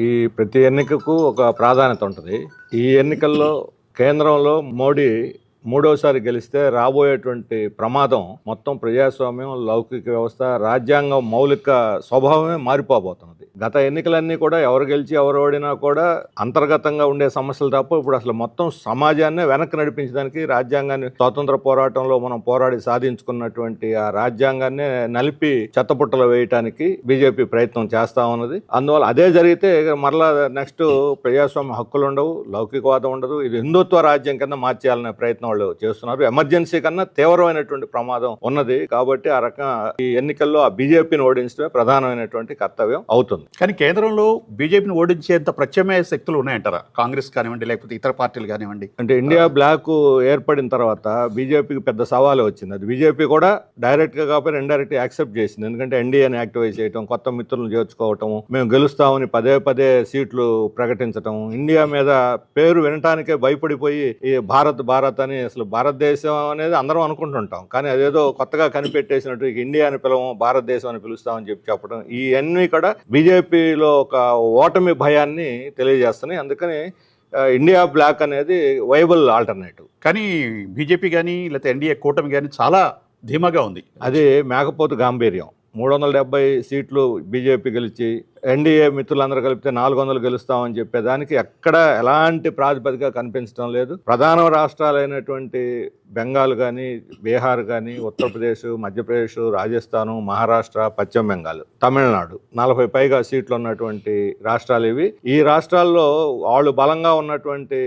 ఈ ప్రతి ఎన్నికకు ఒక ప్రాధాన్యత ఉంటుంది. ఈ ఎన్నికల్లో కేంద్రంలో మోడీ మూడోసారి గెలిస్తే రాబోయేటువంటి ప్రమాదం మొత్తం ప్రజాస్వామ్యం, లౌకిక వ్యవస్థ, రాజ్యాంగం మౌలిక స్వభావమే మారిపోబోతున్నది. గత ఎన్నికలన్నీ కూడా ఎవరు గెలిచి ఎవరు ఓడినా కూడా అంతర్గతంగా ఉండే సమస్యలు తప్ప ఇప్పుడు అసలు మొత్తం సమాజాన్నే వెనక్కి నడిపించడానికి, రాజ్యాంగాన్ని స్వాతంత్ర పోరాటంలో మనం పోరాడి సాధించుకున్నటువంటి ఆ రాజ్యాంగాన్ని నలిపి చెత్తపుట్టలో వేయటానికి బీజేపీ ప్రయత్నం చేస్తా ఉన్నది. అందువల్ల అదే జరిగితే మరలా నెక్స్ట్ ప్రజాస్వామ్య హక్కులు ఉండవు, లౌకికవాదం ఉండదు. ఇది హిందుత్వ రాజ్యం కింద మార్చేయాలనే ప్రయత్నం చేస్తున్నారు. ఎమర్జెన్సీ కన్నా తీవ్రమైనటువంటి ప్రమాదం ఉన్నది. కాబట్టి ఆ రకంగా ఈ ఎన్నికల్లో ఆ బీజేపీని ఓడించడమే ప్రధానమైనటువంటి కర్తవ్యం అవుతుంది. కానీ కేంద్రంలో బీజేపీని ఓడించేంత ప్రత్యామ్నాయ శక్తులు ఉన్నాయంటారా? కాంగ్రెస్ కానివ్వండి, లేకపోతే ఇతర పార్టీలు కానివ్వండి. అంటే ఇండియా బ్లాక్ ఏర్పడిన తర్వాత బీజేపీకి పెద్ద సవాలు వచ్చింది. అది బీజేపీ కూడా డైరెక్ట్ గా కాకపోతే ఇండైరెక్ట్ యాక్సెప్ట్ చేసింది. ఎందుకంటే ఎన్డీఏని యాక్టివేట్ చేయడం, కొత్త మిత్రులను చేర్చుకోవటం, మేము గెలుస్తామని పదే పదే సీట్లు ప్రకటించడం, ఇండియా మీద పేరు వినటానికే భయపడిపోయి ఈ భారత్ అని అసలు భారతదేశం అనేది అందరం అనుకుంటుంటాం. కానీ అదేదో కొత్తగా కనిపెట్టేసినట్టు ఇండియా అని పిలవం, భారతదేశం అని పిలుస్తామని చెప్పడం, ఇవన్నీ కూడా బీజేపీలో ఒక ఓటమి భయాన్ని తెలియజేస్తున్నాయి. అందుకని ఇండియా బ్లాక్ అనేది వైబుల్ ఆల్టర్నేటివ్. కానీ బీజేపీ కానీ లేకపోతే ఎన్డీఏ కూటమి కానీ చాలా ధీమాగా ఉంది. అది మేకపోతు గాంభీర్యం. 370 సీట్లు బీజేపీ గెలిచి ఎన్డీఏ మిత్రులందరూ కలిపితే 400 గెలుస్తామని చెప్పేదానికి ఎక్కడ ఎలాంటి ప్రాతిపదిక కనిపించడం లేదు. ప్రధాన రాష్ట్రాలైనటువంటి బెంగాల్ కానీ, బీహార్ కానీ, ఉత్తరప్రదేశ్, మధ్యప్రదేశ్, రాజస్థాను, మహారాష్ట్ర, పశ్చిమ బెంగాల్, తమిళనాడు 40 పైగా సీట్లు ఉన్నటువంటి రాష్ట్రాలు ఇవి. ఈ రాష్ట్రాల్లో వాళ్ళు బలంగా ఉన్నటువంటి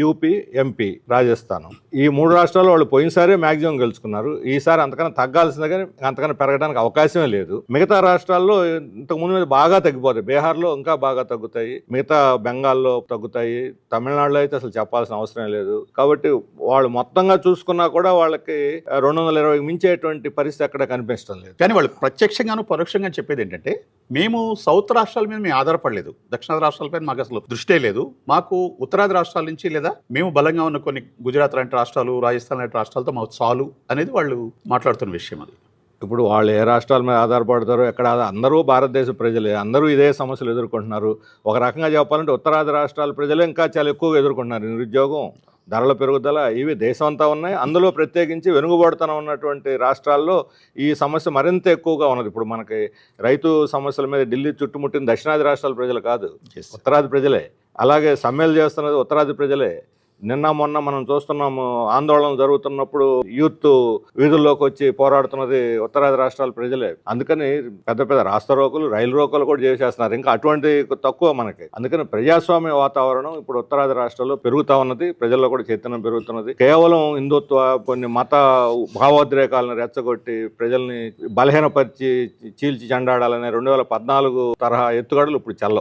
యూపీ, ఎంపీ, రాజస్థానం, ఈ 3 రాష్ట్రాల్లో వాళ్ళు పోయినసారే మ్యాక్సిమం గెలుచుకున్నారు. ఈసారి అంతకన్నా తగ్గాల్సిందే కానీ అంతకన్నా పెరగడానికి అవకాశమే లేదు. మిగతా రాష్ట్రాల్లో ఇంతకుముందు మీద బాగా తగ్గిపోతాయి. బీహార్లో ఇంకా బాగా తగ్గుతాయి, మిగతా బెంగాల్లో తగ్గుతాయి, తమిళనాడులో అయితే అసలు చెప్పాల్సిన అవసరం లేదు. కాబట్టి వాళ్ళు మొత్తంగా చూసుకున్నా కూడా వాళ్ళకి 220 మించేటువంటి పరిస్థితి అక్కడ కనిపించడం లేదు. కానీ వాళ్ళు ప్రత్యక్షంగాను పరోక్షంగా చెప్పేది ఏంటంటే, మేము సౌత్ రాష్ట్రాల మీద మేము ఆధారపడలేదు, దక్షిణాది రాష్ట్రాలపై మాకు అసలు దృష్టే లేదు, మాకు ఉత్తరాది రాష్ట్రాల నుంచి లేదా మేము బలంగా ఉన్న కొన్ని గుజరాత్ లాంటి రాష్ట్రాలు, రాజస్థాన్ లాంటి రాష్ట్రాలతో మాకు చాలు అనేది వాళ్ళు మాట్లాడుతున్న విషయం. అది ఇప్పుడు వాళ్ళు ఏ రాష్ట్రాల మీద ఆధారపడతారో ఎక్కడ, అందరూ భారతదేశ ప్రజలే, అందరూ ఇదే సమస్యలు ఎదుర్కొంటున్నారు. ఒక రకంగా చెప్పాలంటే ఉత్తరాది రాష్ట్రాల ప్రజలే ఇంకా చాలా ఎక్కువగా ఎదుర్కొంటున్నారు. నిరుద్యోగం, ధరల పెరుగుదల, ఇవి దేశం అంతా ఉన్నాయి. అందులో ప్రత్యేకించి వెనుకబడుతనం ఉన్నటువంటి రాష్ట్రాల్లో ఈ సమస్య మరింత ఎక్కువగా ఉన్నది. ఇప్పుడు మనకి రైతు సమస్యల మీద ఢిల్లీ చుట్టుముట్టిన దక్షిణాది రాష్ట్రాల ప్రజలు కాదు, ఉత్తరాది ప్రజలే. అలాగే సమ్మెలు చేస్తున్నది ఉత్తరాది ప్రజలే. నిన్న మొన్న మనం చూస్తున్నాము, ఆందోళన జరుగుతున్నప్పుడు యూత్ వీధుల్లోకి వచ్చి పోరాడుతున్నది ఉత్తరాది రాష్ట్రాల ప్రజలే. అందుకని పెద్ద పెద్ద రాస్తా రోకులు, రైలు రోకలు కూడా చేసేస్తున్నారు. ఇంకా అటువంటి తక్కువ మనకి. అందుకని ప్రజాస్వామ్య వాతావరణం ఇప్పుడు ఉత్తరాది రాష్ట్రాల్లో పెరుగుతా ఉన్నది, ప్రజల్లో కూడా చైతన్యం పెరుగుతున్నది. కేవలం హిందుత్వ కొన్ని మత భావోద్రేకాలను రెచ్చగొట్టి ప్రజల్ని బలహీనపరిచి చీల్చి చెండాడాలనే 2014 తరహా ఎత్తుగడలు ఇప్పుడు చెల్లవు.